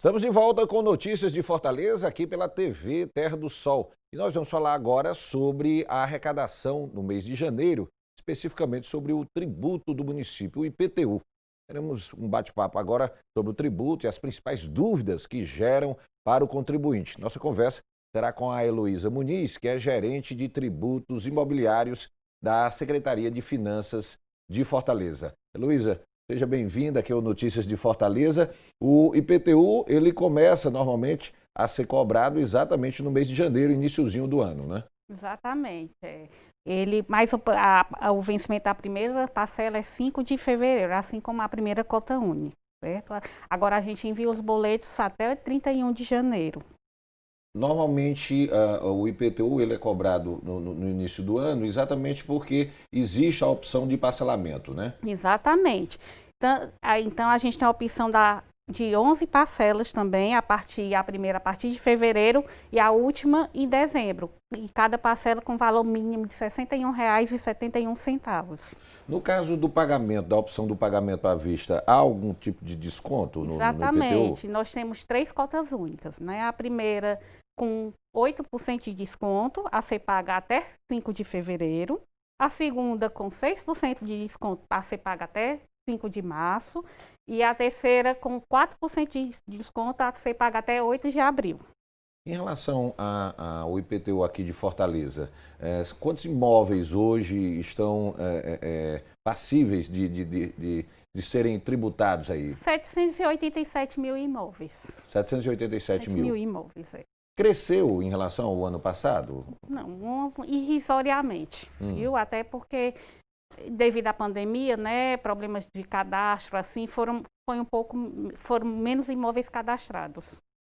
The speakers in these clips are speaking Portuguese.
Estamos de volta com notícias de Fortaleza aqui pela TV Terra do Sol. E nós vamos falar agora sobre a arrecadação no mês de janeiro, especificamente sobre o tributo do município, o IPTU. Teremos um bate-papo agora sobre o tributo e as principais dúvidas que geram para o contribuinte. Nossa conversa será com a Heloísa Muniz, que é gerente de tributos imobiliários da Secretaria de Finanças de Fortaleza. Heloísa, seja bem-vinda aqui ao Notícias de Fortaleza. O IPTU, ele começa normalmente a ser cobrado exatamente no mês de janeiro, iniciozinho do ano, né? Exatamente. Mas o vencimento da primeira parcela é 5 de fevereiro, assim como a primeira cota única, certo? Agora a gente envia os boletos até 31 de janeiro. Normalmente o IPTU ele é cobrado no início do ano exatamente porque existe a opção de parcelamento, né? Exatamente. Então a gente tem a opção de 11 parcelas também, a primeira a partir de fevereiro e a última em dezembro. E cada parcela com valor mínimo de R$ 61,71. No caso do pagamento, da opção do pagamento à vista, há algum tipo de desconto no IPTU? Exatamente. Nós temos 3 cotas únicas, né? A primeira com 8% de desconto, a ser paga até 5 de fevereiro. A segunda com 6% de desconto, a ser paga até 5 de março. E a terceira com 4% de desconto, a ser paga até 8 de abril. Em relação ao IPTU aqui de Fortaleza, quantos imóveis hoje estão passíveis de serem tributados aí? 787 mil imóveis. 787 mil. Imóveis, é. Cresceu em relação ao ano passado? Não, irrisoriamente, viu? Até porque, devido à pandemia, né, problemas de cadastro, assim, foram menos imóveis cadastrados.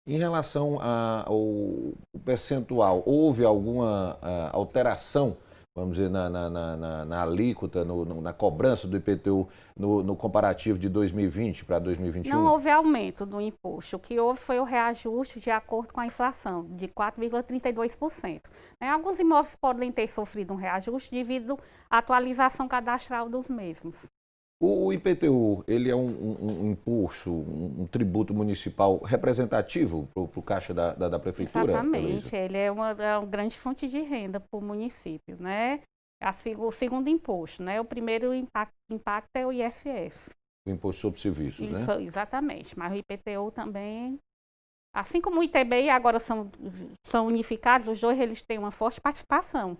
Em relação ao percentual, houve alguma alteração, vamos dizer, na alíquota, na cobrança do IPTU no comparativo de 2020 para 2021? Não houve aumento do imposto. O que houve foi o reajuste de acordo com a inflação, de 4,32%. Alguns imóveis podem ter sofrido um reajuste devido à atualização cadastral dos mesmos. O IPTU, ele é um imposto, um tributo municipal representativo para o caixa da prefeitura? Exatamente, Heloísa? ele é uma grande fonte de renda para o município, né? O segundo imposto, né? O primeiro impacto é o ISS. O imposto sobre serviços, né? Exatamente, mas o IPTU também, assim como o ITBI agora são unificados, os dois eles têm uma forte participação.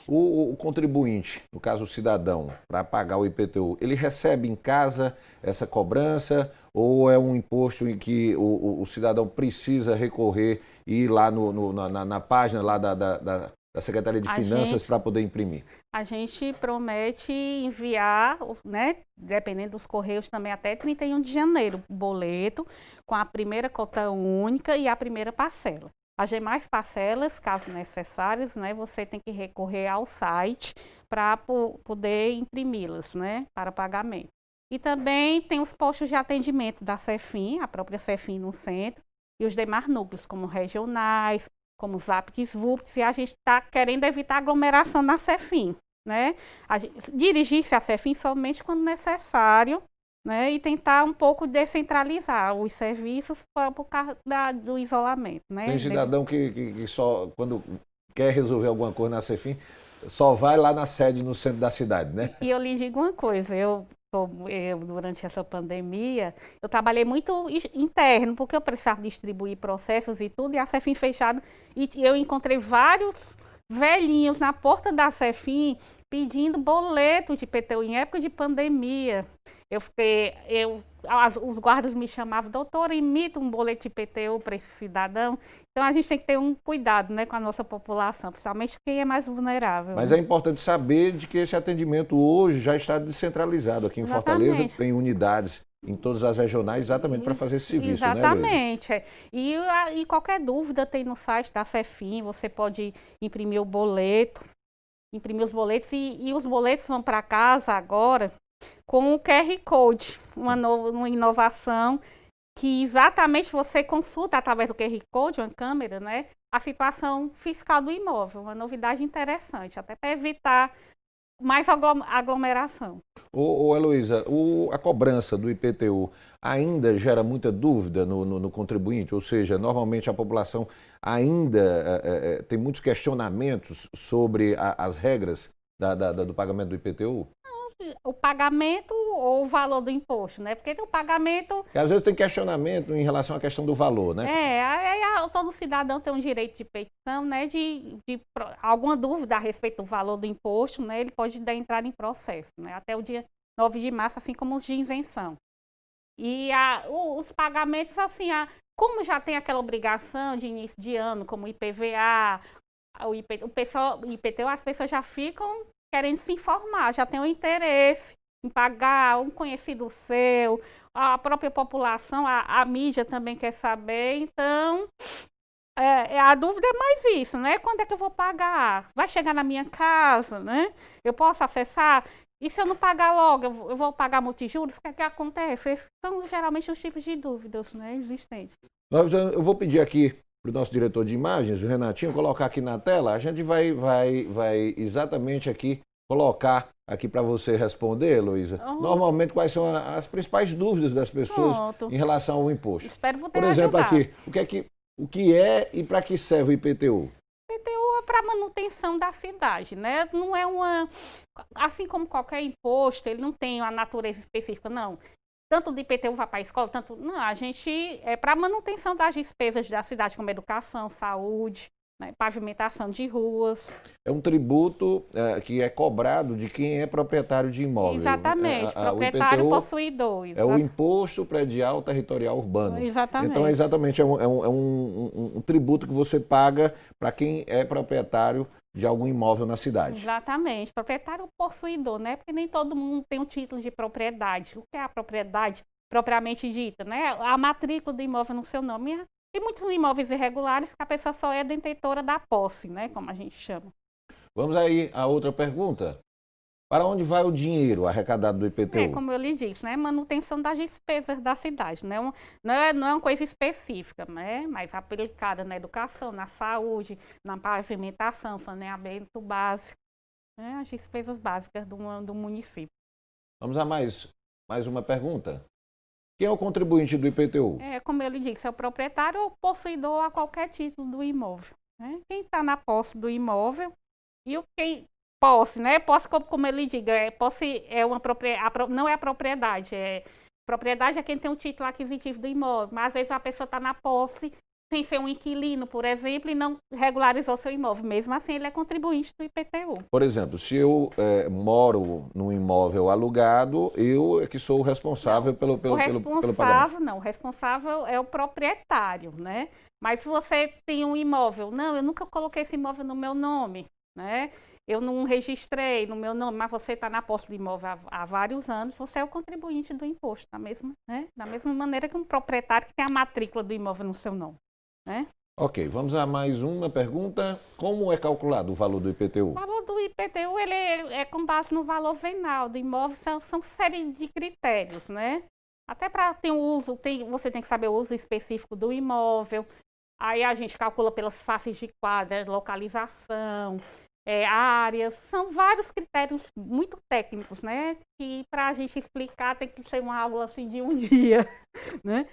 O contribuinte, no caso o cidadão, para pagar o IPTU, ele recebe em casa essa cobrança ou é um imposto em que o cidadão precisa recorrer e ir lá na página lá da Secretaria de Finanças para poder imprimir? A gente promete enviar, né, dependendo dos correios também até 31 de janeiro, o boleto com a primeira cota única e a primeira parcela. As demais parcelas, caso necessárias, né, você tem que recorrer ao site para poder imprimi-las, né, para pagamento. E também tem os postos de atendimento da Cefim, a própria Cefim no centro, e os demais núcleos, como regionais, como os VAPs, VUPs, e a gente está querendo evitar aglomeração na Cefim, né? Dirigir-se à Cefim somente quando necessário, né, e tentar um pouco descentralizar os serviços por causa do isolamento, né? Tem cidadão que só, quando quer resolver alguma coisa na Cefim, só vai lá na sede, no centro da cidade, né? E eu lhe digo uma coisa, durante essa pandemia, eu trabalhei muito interno, porque eu precisava distribuir processos e tudo, e a Cefim fechada, e eu encontrei vários velhinhos na porta da Cefim pedindo boleto de IPTU em época de pandemia. Os guardas me chamavam, doutora, imita um boleto de IPTU para esse cidadão. Então a gente tem que ter um cuidado, né, com a nossa população, principalmente quem é mais vulnerável. Mas é importante saber de que esse atendimento hoje já está descentralizado aqui em Fortaleza, tem unidades em todas as regionais exatamente para fazer esse serviço, exatamente, né, Luísa? E qualquer dúvida tem no site da Cefim, você pode imprimir o boleto, imprimir os boletos e os boletos vão para casa agora com o QR Code, uma inovação que exatamente você consulta através do QR Code, uma câmera, né, a situação fiscal do imóvel, uma novidade interessante, até para evitar mais aglomeração. Ô Heloísa, a cobrança do IPTU ainda gera muita dúvida no contribuinte? Ou seja, normalmente a população ainda tem muitos questionamentos sobre as regras do pagamento do IPTU? O pagamento ou o valor do imposto, né? Porque tem o pagamento... Porque às vezes tem questionamento em relação à questão do valor, né? Todo cidadão tem um direito de petição, né? Alguma dúvida a respeito do valor do imposto, né? Ele pode entrar em processo, né? Até o dia 9 de março, assim como os de isenção. E os pagamentos, assim, como já tem aquela obrigação de início de ano, como o IPVA, o IPTU, as pessoas já ficam querendo se informar, já tem um interesse em pagar, um conhecido seu, a própria população, a mídia também quer saber, então a dúvida é mais isso, né? Quando é que eu vou pagar? Vai chegar na minha casa, né? Eu posso acessar? E se eu não pagar logo, eu vou pagar multijuros? O que é que acontece? Esses são geralmente os tipos de dúvidas, né, existentes. Eu vou pedir aqui para o nosso diretor de imagens, o Renatinho, colocar aqui na tela. A gente vai exatamente aqui colocar aqui para você responder, Heloísa. Normalmente, quais são as principais dúvidas das pessoas em relação ao imposto? Espero poder Por exemplo, ajudar. aqui, o que é e para que serve o IPTU? IPTU é para manutenção da cidade, né? Não é assim como qualquer imposto, ele não tem uma natureza específica, não. Tanto do IPTU vai para a escola, tanto... Não, a gente é para manutenção das despesas da cidade, como educação, saúde, né, pavimentação de ruas. É um tributo que é cobrado de quem é proprietário de imóvel. Exatamente, proprietário possuidor. É o Imposto Predial Territorial Urbano. Exatamente. Então, exatamente, um tributo que você paga para quem é proprietário de algum imóvel na cidade. Exatamente, proprietário possuidor, né? Porque nem todo mundo tem um título de propriedade. O que é a propriedade propriamente dita, né? A matrícula do imóvel no seu nome. Tem muitos imóveis irregulares que a pessoa só é detentora da posse, né? Como a gente chama. Vamos aí a outra pergunta. Para onde vai o dinheiro arrecadado do IPTU? Como eu lhe disse, né? Manutenção das despesas da cidade. Não é uma coisa específica, né? Mas aplicada na educação, na saúde, na pavimentação, saneamento básico, né? As despesas básicas do município. Vamos a mais uma pergunta. Quem é o contribuinte do IPTU? Como eu lhe disse, é o proprietário ou possuidor a qualquer título do imóvel, né? Quem está na posse do imóvel e posse, né? Posse, como ele diga, posse é não é a propriedade. Propriedade é quem tem o título aquisitivo do imóvel, mas às vezes a pessoa está na posse sem ser um inquilino, por exemplo, e não regularizou seu imóvel. Mesmo assim, ele é contribuinte do IPTU. Por exemplo, se eu moro num imóvel alugado, eu é que sou o responsável pelo pagamento. O responsável é o proprietário, né? Mas se você tem um imóvel, não, eu nunca coloquei esse imóvel no meu nome, né? Eu não registrei no meu nome, mas você está na posse do imóvel há vários anos, você é o contribuinte do imposto, da mesma maneira que um proprietário que tem a matrícula do imóvel no seu nome, né? Ok, vamos a mais uma pergunta. Como é calculado o valor do IPTU? O valor do IPTU ele é com base no valor venal do imóvel, são série de critérios, né? Até para ter um uso, você tem que saber o uso específico do imóvel, aí a gente calcula pelas faces de quadra, localização, áreas, são vários critérios muito técnicos, né? Que para a gente explicar tem que ser uma aula assim de um dia, né?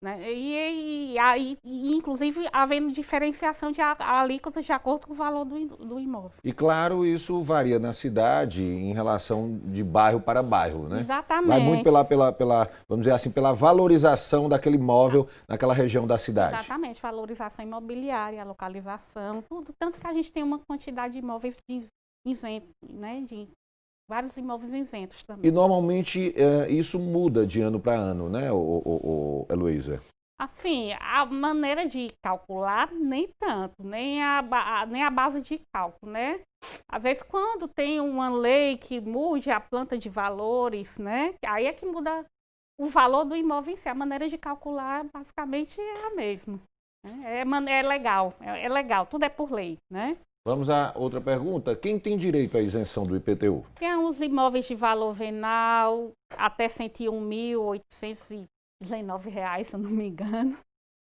E inclusive havendo diferenciação de alíquotas de acordo com o valor do imóvel. E claro, isso varia na cidade em relação de bairro para bairro, né? Exatamente. Vai muito vamos dizer assim, pela valorização daquele imóvel naquela região da cidade. Exatamente, valorização imobiliária, localização, tudo. Tanto que a gente tem uma quantidade de imóveis isentos, né? De vários imóveis isentos também. E normalmente isso muda de ano para ano, né, Heloísa? Assim, a maneira de calcular, nem tanto, nem a base de cálculo, né? Às vezes, quando tem uma lei que mude a planta de valores, né? Aí é que muda o valor do imóvel em si. A maneira de calcular, basicamente, é a mesma. É legal, tudo é por lei, né? Vamos a outra pergunta. Quem tem direito à isenção do IPTU? Tem os imóveis de valor venal até R$ 101.819, se eu não me engano.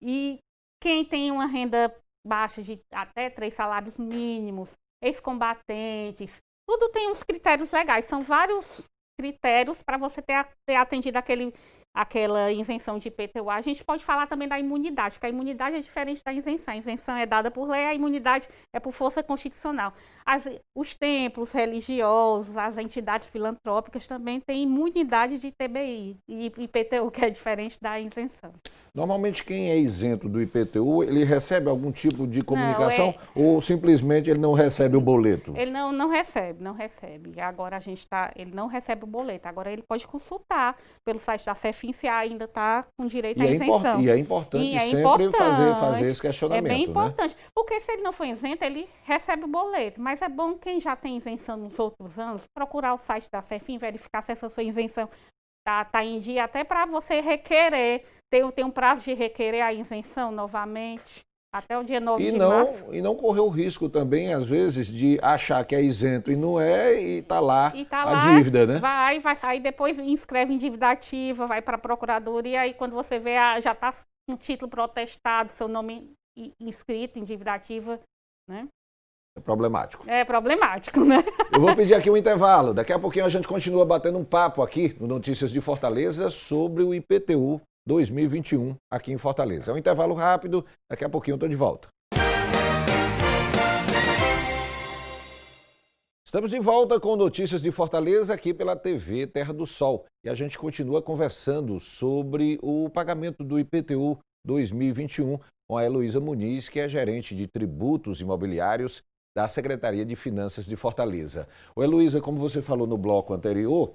E quem tem uma renda baixa de até 3 salários mínimos, ex-combatentes, Tudo tem uns critérios legais, são vários critérios para você ter atendido aquela isenção de IPTU. A gente pode falar também da imunidade, porque a imunidade é diferente da isenção. A isenção é dada por lei, a imunidade é por força constitucional. Os templos religiosos, as entidades filantrópicas também têm imunidade de TBI e IPTU, que é diferente da isenção. Normalmente quem é isento do IPTU, ele recebe algum tipo de comunicação ou simplesmente ele não recebe o boleto? Ele não recebe. Agora ele não recebe o boleto. Agora ele pode consultar pelo site da CEFIN se ainda está com direito à isenção. E é importante sempre fazer esse questionamento. É bem importante, né? Porque se ele não for isento, ele recebe o boleto. Mas é bom quem já tem isenção nos outros anos, procurar o site da CEFIN, verificar se essa sua isenção está em dia, até para você requerer. Tem um prazo de requerer a isenção novamente, até o dia 9 de março. E não correr o risco também, às vezes, de achar que é isento e não é, e está lá a dívida, né? Vai sair, depois inscreve em dívida ativa, vai para a procuradoria, aí quando você vê, já está com título protestado, seu nome inscrito em dívida ativa, né? É problemático. É problemático, né? Eu vou pedir aqui um intervalo. Daqui a pouquinho a gente continua batendo um papo aqui no Notícias de Fortaleza sobre o IPTU 2021 aqui em Fortaleza. É um intervalo rápido, daqui a pouquinho eu estou de volta. Estamos de volta com Notícias de Fortaleza aqui pela TV Terra do Sol. E a gente continua conversando sobre o pagamento do IPTU 2021 com a Heloísa Muniz, que é gerente de tributos imobiliários da Secretaria de Finanças de Fortaleza. Ô Heloísa, como você falou no bloco anterior,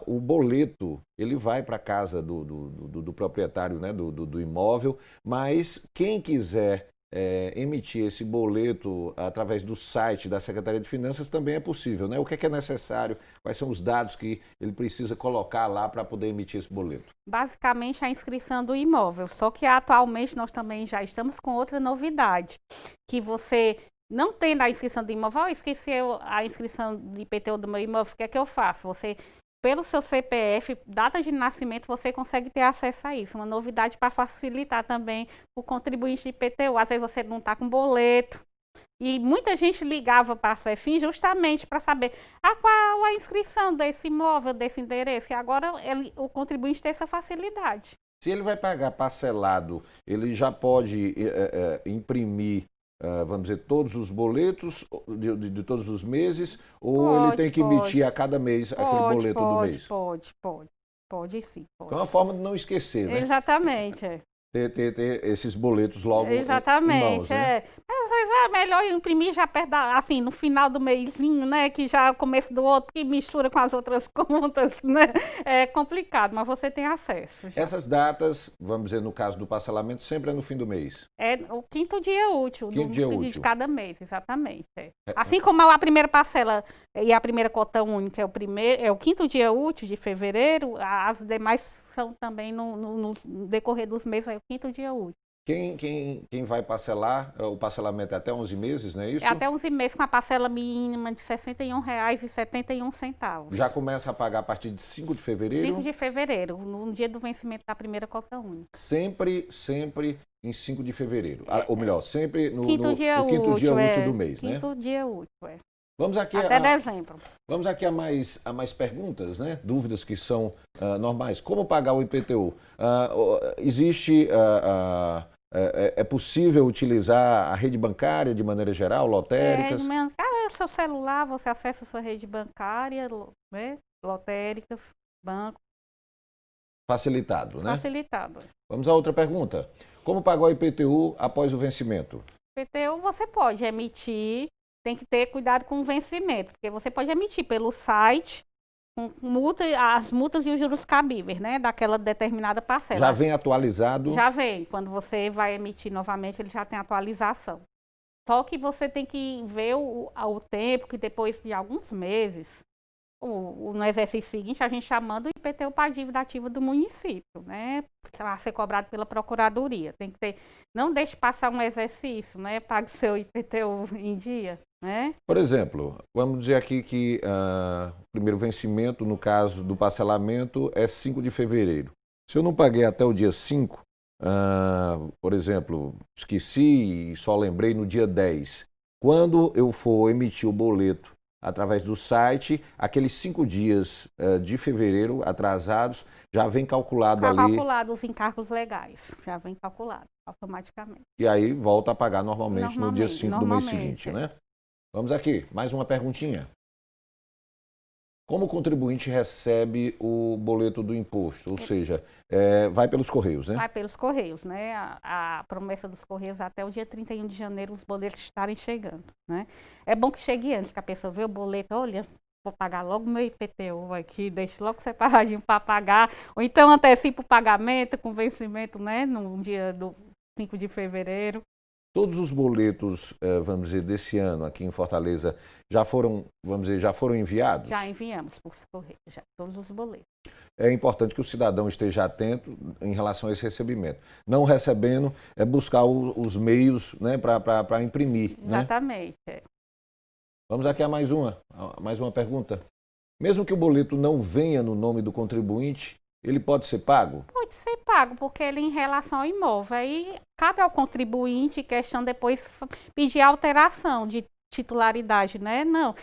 o boleto ele vai para a casa do proprietário, né, do imóvel, mas quem quiser emitir esse boleto através do site da Secretaria de Finanças também é possível, né? O que é necessário? Quais são os dados que ele precisa colocar lá para poder emitir esse boleto? Basicamente a inscrição do imóvel, só que atualmente nós também já estamos com outra novidade, que você não tendo a inscrição do imóvel, esqueci a inscrição do IPTU do meu imóvel, o que é que eu faço? Você, pelo seu CPF, data de nascimento, você consegue ter acesso a isso. Uma novidade para facilitar também o contribuinte de IPTU. Às vezes você não está com boleto. E muita gente ligava para a CEFIN justamente para saber qual a inscrição desse imóvel, desse endereço. E agora o contribuinte tem essa facilidade. Se ele vai pagar parcelado, ele já pode imprimir, vamos dizer, todos os boletos de todos os meses, ou ele tem que emitir a cada mês aquele boleto do mês? Pode sim. É uma forma de não esquecer, né? Exatamente, Ter esses boletos logo em mãos, né? Às vezes é melhor imprimir já perto assim, no final do mêsinho, né? Que já é o começo do outro, que mistura com as outras contas, né? É complicado, mas você tem acesso. Já. Essas datas, vamos dizer, no caso do parcelamento, sempre é no fim do mês? É o quinto dia útil. De cada mês, exatamente. Assim como a primeira parcela e a primeira cota única é o quinto dia útil de fevereiro, as demais são também no decorrer dos meses, é o quinto dia útil. Quem vai parcelar, o parcelamento é até 11 meses, não é isso? É até 11 meses com a parcela mínima de R$ 61,71. Já começa a pagar a partir de 5 de fevereiro? 5 de fevereiro, no dia do vencimento da primeira cota única. Sempre em 5 de fevereiro. Ou melhor, sempre no quinto dia útil do mês, né? Quinto dia útil, Vamos aqui até dezembro. Vamos aqui a mais perguntas, né? Dúvidas que são normais. Como pagar o IPTU? É possível utilizar a rede bancária de maneira geral, lotéricas? Seu celular, você acessa a sua rede bancária, né? Lotéricas, banco. Facilitado, né? Facilitado. Vamos a outra pergunta. Como pagar o IPTU após o vencimento? IPTU você pode emitir. Tem que ter cuidado com o vencimento, porque você pode emitir pelo site com as multas e os juros cabíveis, né, daquela determinada parcela. Já vem atualizado? Já vem. Quando você vai emitir novamente, ele já tem atualização. Só que você tem que ver o tempo, que depois de alguns meses, no exercício seguinte, a gente chamando o IPTU para a dívida ativa do município, né, a ser cobrado pela Procuradoria. Tem que ter, não deixe passar um exercício, né, pague seu IPTU em dia. Né? Por exemplo, vamos dizer aqui que o primeiro vencimento, no caso do parcelamento, é 5 de fevereiro. Se eu não paguei até o dia 5, por exemplo, esqueci e só lembrei no dia 10. Quando eu for emitir o boleto através do site, aqueles 5 dias de fevereiro atrasados, já vem calculado ali. Calculado os encargos legais, já vem calculado automaticamente. E aí volta a pagar normalmente no dia 5 do mês seguinte, né? Vamos aqui, mais uma perguntinha. Como o contribuinte recebe o boleto do imposto? Ou seja, vai pelos Correios, né? Vai pelos Correios, né? A promessa dos Correios até o dia 31 de janeiro os boletos estarem chegando, né? É bom que chegue antes, que a pessoa vê o boleto, olha, vou pagar logo meu IPTU aqui, deixo logo separadinho para pagar, ou então antecipo o pagamento com vencimento, né? No dia do 5 de fevereiro. Todos os boletos, vamos dizer, desse ano aqui em Fortaleza já foram, vamos dizer, já foram enviados? Já enviamos por correio, já, todos os boletos. É importante que o cidadão esteja atento em relação a esse recebimento. Não recebendo, é buscar os meios, né, para imprimir. Exatamente. Né? Vamos aqui a mais uma pergunta. Mesmo que o boleto não venha no nome do contribuinte, ele pode ser pago? Pode ser pago, porque ele em relação ao imóvel. Aí cabe ao contribuinte questão depois pedir alteração de titularidade, né? Não,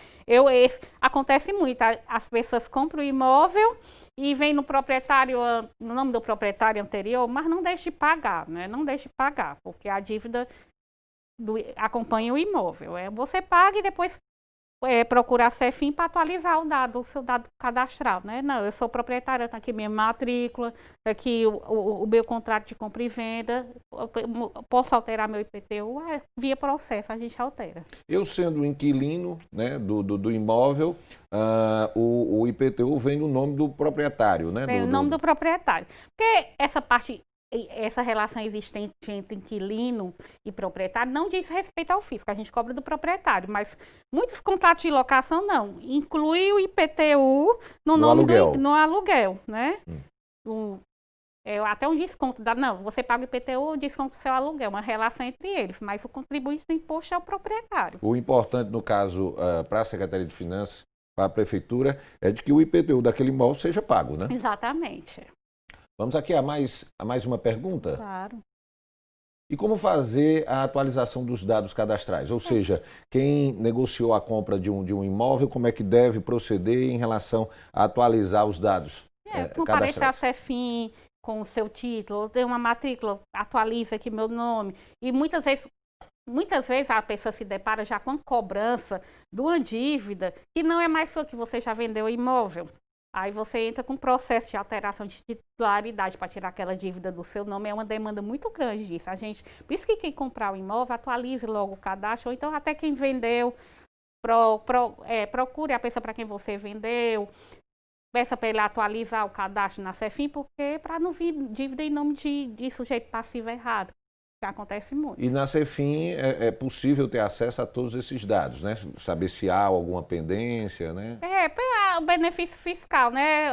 acontece muito, as pessoas compram o imóvel e vem no proprietário, no nome do proprietário anterior, mas não deixe pagar, né? Não deixe pagar, porque a dívida acompanha o imóvel. Você paga e depois procurar a CEFIM para atualizar o seu dado cadastral, né? Não, eu sou proprietária, está aqui minha matrícula, aqui o meu contrato de compra e venda, posso alterar meu IPTU? Via processo, a gente altera. Eu sendo inquilino, né, do imóvel, o IPTU vem no nome do proprietário, né? Vem o nome do proprietário. Porque essa relação existente entre inquilino e proprietário não diz respeito ao fisco, a gente cobra do proprietário, mas muitos contratos de locação não, inclui o IPTU no aluguel, né? Até um desconto, não, você paga o IPTU, desconto do seu aluguel, uma relação entre eles, mas o contribuinte do imposto é o proprietário. O importante, no caso, para a Secretaria de Finanças, para a Prefeitura, é de que o IPTU daquele imóvel seja pago, né? Exatamente. Vamos aqui a mais uma pergunta? Claro. E como fazer a atualização dos dados cadastrais? Ou seja, quem negociou a compra de um imóvel, como é que deve proceder em relação a atualizar os dados comparecer a cadastrais? CEFIM com o seu título, tem uma matrícula, atualiza aqui meu nome. E muitas vezes a pessoa se depara já com a cobrança de uma dívida que não é mais sua, que você já vendeu o imóvel. Aí você entra com um processo de alteração de titularidade para tirar aquela dívida do seu nome. É uma demanda muito grande disso. Por isso que quem comprar o imóvel, atualize logo o cadastro, ou então até quem vendeu, procure a pessoa para quem você vendeu, peça para ele atualizar o cadastro na CEFIM, porque para não vir dívida em nome de sujeito passivo errado. Que acontece muito. E na CEFIM é possível ter acesso a todos esses dados, né? Saber se há alguma pendência, né? O benefício fiscal, né?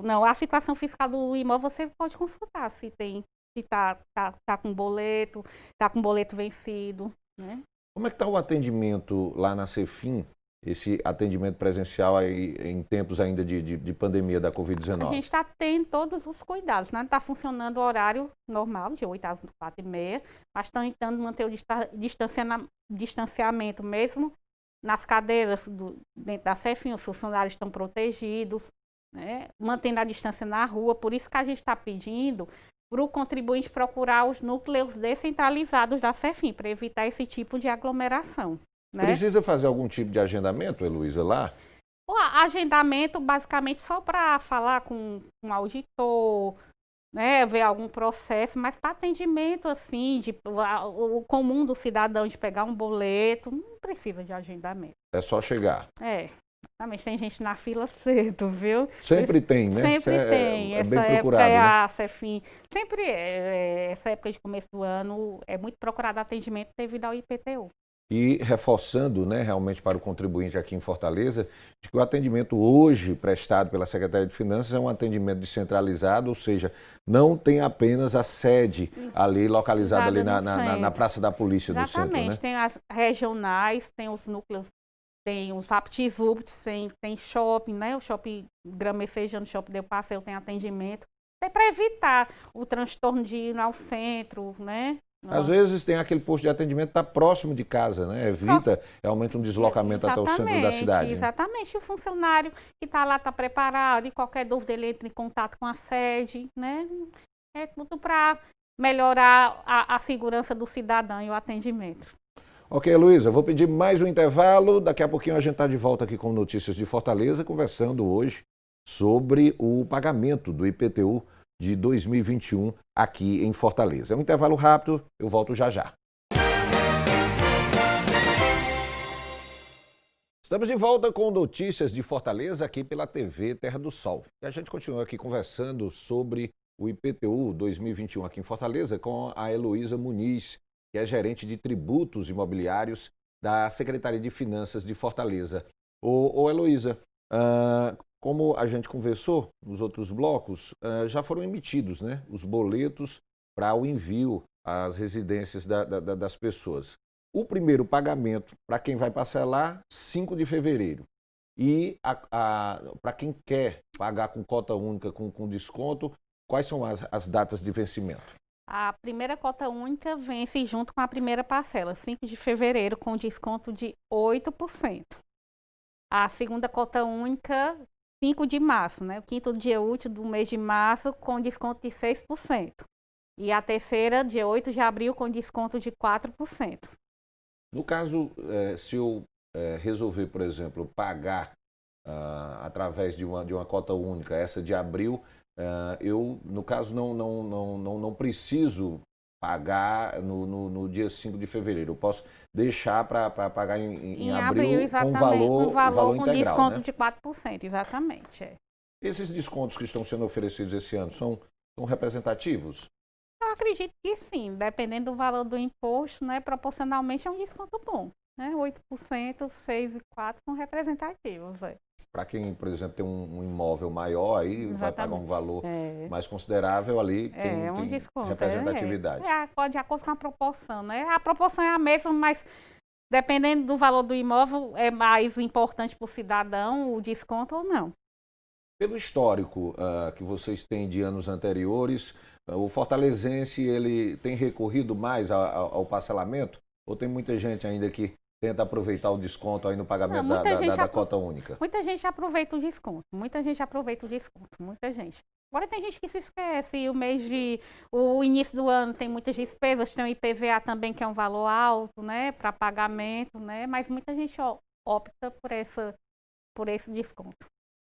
Não, a situação fiscal do imóvel você pode consultar se tá com boleto, tá com boleto vencido, né? Como é que está o atendimento lá na CEFIM? Esse atendimento presencial aí, em tempos ainda de pandemia da Covid-19? A gente está tendo todos os cuidados, né? Está funcionando o horário normal, de 8 às 4h30, mas estão tentando manter o distanciamento mesmo nas cadeiras dentro da CEFIM, os funcionários estão protegidos, né? Mantendo a distância na rua, por isso que a gente está pedindo para o contribuinte procurar os núcleos descentralizados da CEFIM, para evitar esse tipo de aglomeração. Né? Precisa fazer algum tipo de agendamento, Heloísa, lá? O agendamento, basicamente, só para falar com um auditor, né, ver algum processo, mas para atendimento, assim, o comum do cidadão de pegar um boleto, não precisa de agendamento. É só chegar. Exatamente, tem gente na fila cedo, viu? Sempre tem, né? Sempre tem. É essa bem época procurado, né? a CEFIM, sempre essa época de começo do ano é muito procurado atendimento devido ao IPTU. E reforçando, né, realmente para o contribuinte aqui em Fortaleza, de que o atendimento hoje prestado pela Secretaria de Finanças é um atendimento descentralizado, ou seja, não tem apenas a sede ali localizada ali na Praça da Polícia do centro, né? Exatamente, tem as regionais, tem os núcleos, tem os VaptVupt, tem shopping, né? O shopping Gramecejano, o shopping Del Passeio tem atendimento. É para evitar o transtorno de ir ao centro, né? Às vezes tem aquele posto de atendimento que está próximo de casa, né? Evita realmente um deslocamento até o centro da cidade. Exatamente. O funcionário que está lá está preparado e qualquer dúvida ele entra em contato com a sede, né? É tudo para melhorar a segurança do cidadão e o atendimento. Ok, Luísa, eu vou pedir mais um intervalo. Daqui a pouquinho a gente está de volta aqui com Notícias de Fortaleza, conversando hoje sobre o pagamento do IPTU de 2021 aqui em Fortaleza. É um intervalo rápido, eu volto já já. Estamos de volta com Notícias de Fortaleza aqui pela TV Terra do Sol. E a gente continua aqui conversando sobre o IPTU 2021 aqui em Fortaleza com a Heloísa Muniz, que é gerente de tributos imobiliários da Secretaria de Finanças de Fortaleza. Ô Heloísa, como a gente conversou nos outros blocos, já foram emitidos, né, os boletos para o envio às residências das pessoas. O primeiro pagamento para quem vai parcelar, 5 de fevereiro. E para quem quer pagar com cota única, com desconto, quais são as datas de vencimento? A primeira cota única vence junto com a primeira parcela, 5 de fevereiro, com desconto de 8%. A segunda cota única, 5 de março, né? O quinto dia útil do mês de março, com desconto de 6%. E a terceira, dia 8 de abril, com desconto de 4%. No caso, se eu resolver, por exemplo, pagar através de uma cota única, essa de abril, eu, no caso, não preciso pagar no dia 5 de fevereiro. Eu posso deixar para pagar em abril com valor com integral, desconto, né? de 4%, exatamente. Esses descontos que estão sendo oferecidos esse ano são representativos? Eu acredito que sim, dependendo do valor do imposto, né, proporcionalmente é um desconto bom. Né? 8%, 6% e 4% são representativos. Para quem, por exemplo, tem um imóvel maior, aí Exatamente. vai pagar um valor mais considerável, ali tem desconto, representatividade. De acordo com a proporção, né? A proporção é a mesma, mas dependendo do valor do imóvel, é mais importante para o cidadão o desconto ou não. Pelo histórico que vocês têm de anos anteriores, o fortalezense ele tem recorrido mais ao parcelamento? Ou tem muita gente ainda que tenta aproveitar o desconto aí no pagamento da cota única? Muita gente aproveita o desconto, muita gente. Agora tem gente que se esquece, o início do ano tem muitas despesas, tem o IPVA também, que é um valor alto, né, para pagamento, né, mas muita gente opta por esse desconto.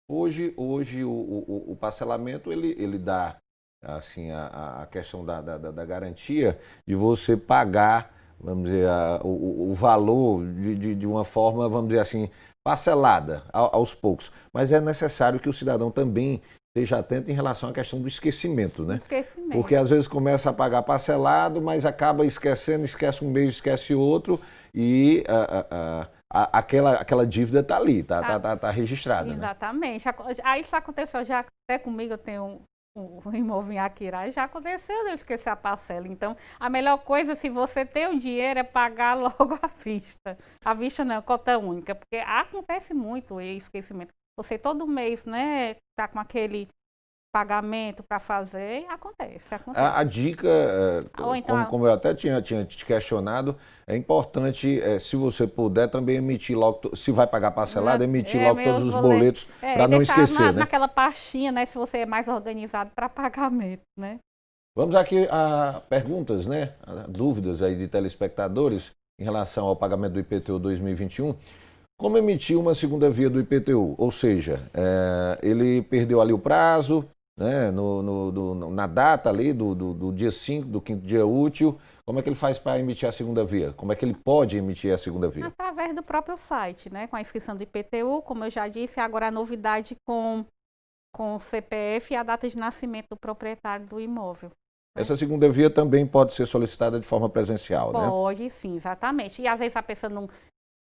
Hoje o parcelamento ele dá assim a questão da garantia de você pagar, vamos dizer, o valor de uma forma, vamos dizer assim, parcelada aos poucos. Mas é necessário que o cidadão também esteja atento em relação à questão do esquecimento, né? Porque às vezes começa a pagar parcelado, mas acaba esquecendo, esquece um mês, esquece outro, e aquela dívida está ali, está registrada. Exatamente. Né? Aí isso aconteceu já até comigo, eu tenho um imóvel em Aquirá, já aconteceu de eu esquecer a parcela. Então, a melhor coisa, se você tem o dinheiro, é pagar logo à vista. À vista não, cota única, porque acontece muito o esquecimento. Você todo mês, né, tá com aquele pagamento para fazer, acontece. A dica, então, como eu até tinha te questionado, é importante, se você puder, também emitir logo, se vai pagar parcelado, emitir logo todos os boletos para não esquecer, né? Naquela pastinha, né, se você é mais organizado para pagamento, né? Vamos aqui a perguntas, né, dúvidas aí de telespectadores em relação ao pagamento do IPTU 2021. Como emitir uma segunda via do IPTU? Ou seja, ele perdeu ali o prazo, né, na data ali do dia 5, do quinto dia útil, como é que ele faz para emitir a segunda via? Como é que ele pode emitir a segunda via? Através do próprio site, né, com a inscrição do IPTU, como eu já disse, agora a novidade com o CPF e a data de nascimento do proprietário do imóvel. Essa segunda via também pode ser solicitada de forma presencial, né? Pode, sim, exatamente. E às vezes a pessoa não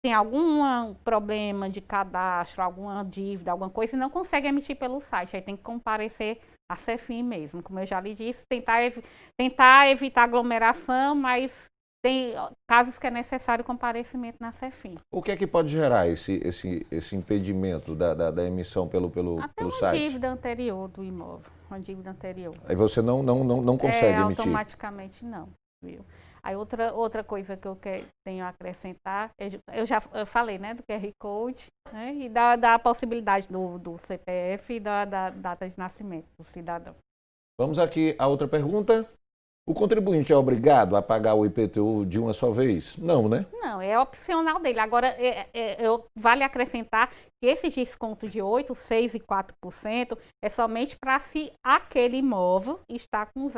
tem algum problema de cadastro, alguma dívida, alguma coisa, e não consegue emitir pelo site. Aí tem que comparecer à CEFIM mesmo. Como eu já lhe disse, tentar evitar aglomeração, mas tem casos que é necessário comparecimento na CEFIM. O que é que pode gerar esse impedimento da emissão pelo site? Uma dívida anterior do imóvel, uma dívida anterior. Aí você não consegue emitir? Automaticamente não. viu? Aí outra coisa que eu tenho a acrescentar, eu falei, né, do QR Code, né, e da possibilidade do CPF e da data de nascimento do cidadão. Vamos aqui a outra pergunta. O contribuinte é obrigado a pagar o IPTU de uma só vez? Não, né? Não, é opcional dele. Agora, vale acrescentar que esse desconto de 8%, 6% e 4% é somente para se aquele imóvel está com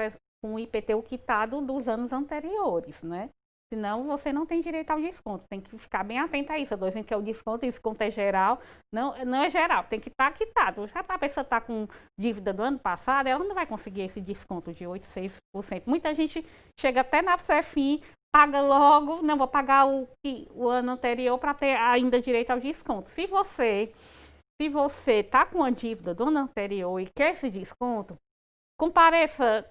o IPTU quitado dos anos anteriores, né? Senão, você não tem direito ao desconto. Tem que ficar bem atento a isso. Eu estou dizendo que é o desconto é geral. Não é geral, tem que estar quitado. Já a pessoa está com dívida do ano passado, ela não vai conseguir esse desconto de 8%, 6%. Muita gente chega até na CEFIM, paga logo, não, vou pagar o ano anterior para ter ainda direito ao desconto. Se você está com uma dívida do ano anterior e quer esse desconto, compareça,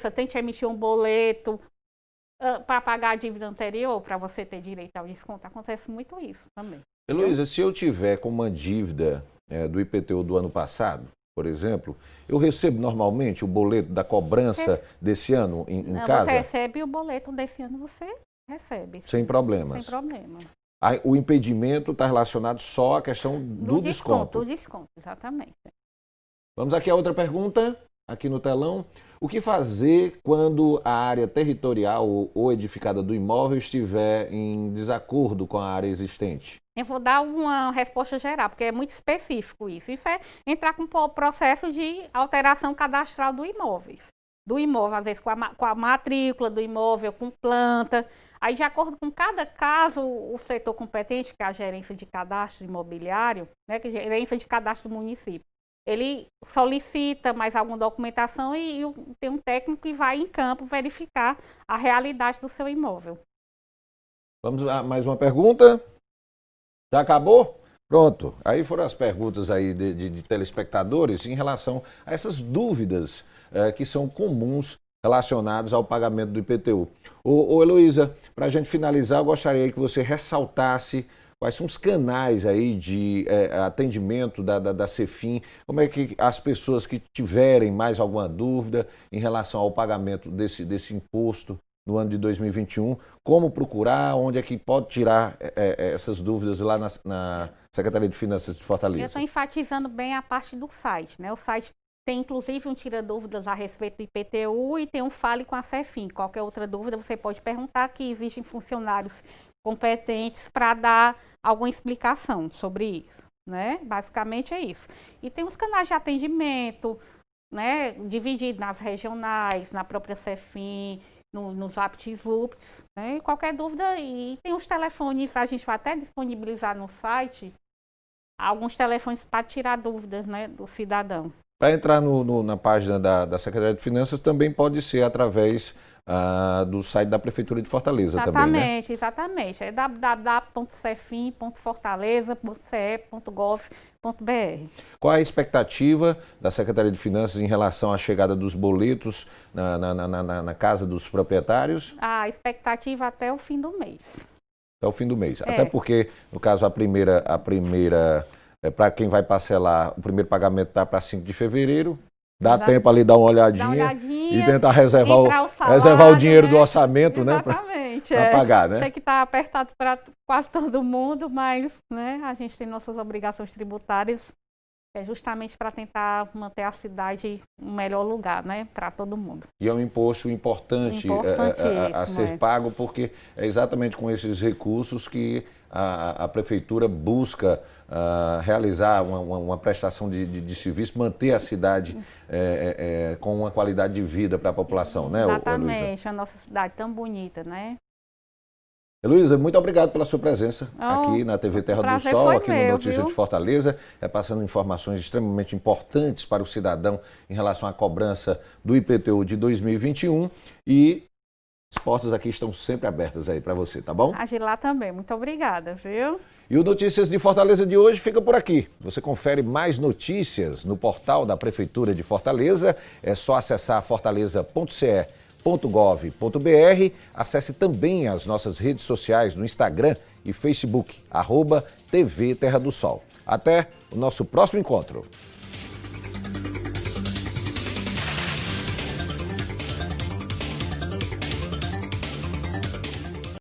tente emitir um boleto para pagar a dívida anterior, para você ter direito ao desconto. Acontece muito isso também. Heloísa, se eu tiver com uma dívida do IPTU do ano passado, por exemplo, eu recebo normalmente o boleto da cobrança desse ano em casa? Você recebe o boleto desse ano, você recebe. Sem problemas? Sem problema. O impedimento está relacionado só à questão do desconto? Do desconto, exatamente. Vamos aqui a outra pergunta, aqui no telão. O que fazer quando a área territorial ou edificada do imóvel estiver em desacordo com a área existente? Eu vou dar uma resposta geral, porque é muito específico isso. Isso é entrar com o processo de alteração cadastral do imóvel. Às vezes com a matrícula do imóvel, com planta. Aí, de acordo com cada caso, o setor competente, que é a gerência de cadastro imobiliário, né, que é a gerência de cadastro do município, ele solicita mais alguma documentação e tem um técnico que vai em campo verificar a realidade do seu imóvel. Vamos a mais uma pergunta? Já acabou? Pronto. Aí foram as perguntas aí de telespectadores em relação a essas dúvidas que são comuns relacionadas ao pagamento do IPTU. Ô Heloísa, para a gente finalizar, eu gostaria que você ressaltasse quais são os canais aí de atendimento da CEFIM, como é que as pessoas que tiverem mais alguma dúvida em relação ao pagamento desse imposto no ano de 2021, como procurar, onde é que pode tirar essas dúvidas lá na Secretaria de Finanças de Fortaleza? Eu estou enfatizando bem a parte do site, né? O site tem inclusive um tira dúvidas a respeito do IPTU e tem um Fale com a CEFIM. Qualquer outra dúvida você pode perguntar, que existem funcionários competentes para dar alguma explicação sobre isso, né? Basicamente é isso. E tem os canais de atendimento, né? Dividido nas regionais, na própria CEFIM, nos VaptVups, né? Qualquer dúvida, e tem os telefones, a gente vai até disponibilizar no site alguns telefones para tirar dúvidas, né, do cidadão. Para entrar na página da Secretaria de Finanças também pode ser através do site da Prefeitura de Fortaleza também, né? Exatamente. É www.cefim.fortaleza.ce.gov.br. Qual é a expectativa da Secretaria de Finanças em relação à chegada dos boletos na casa dos proprietários? A expectativa até o fim do mês. Até o fim do mês. Até porque, no caso, a primeira para quem vai parcelar, o primeiro pagamento está para 5 de fevereiro. Dá tempo ali, dar uma olhadinha e tentar reservar o dinheiro, né, do orçamento, exatamente, né, para pagar, né? Sei que está apertado para quase todo mundo, mas, né, a gente tem nossas obrigações tributárias, justamente para tentar manter a cidade um melhor lugar, né, para todo mundo. E é um imposto importante a ser pago, porque é exatamente com esses recursos que a Prefeitura busca realizar uma prestação de serviço, manter a cidade com uma qualidade de vida para a população, né, exatamente, Heloísa? A nossa cidade tão bonita, né? Heloísa, muito obrigado pela sua presença aqui na TV Terra do Sol, aqui no Notícia de Fortaleza, passando informações extremamente importantes para o cidadão em relação à cobrança do IPTU de 2021 e as portas aqui estão sempre abertas aí para você, tá bom? A de lá também, muito obrigada, viu? E o Notícias de Fortaleza de hoje fica por aqui. Você confere mais notícias no portal da Prefeitura de Fortaleza, é só acessar fortaleza.ce.gov.br. Acesse também as nossas redes sociais no Instagram e Facebook, @TV Terra do Sol. Até o nosso próximo encontro.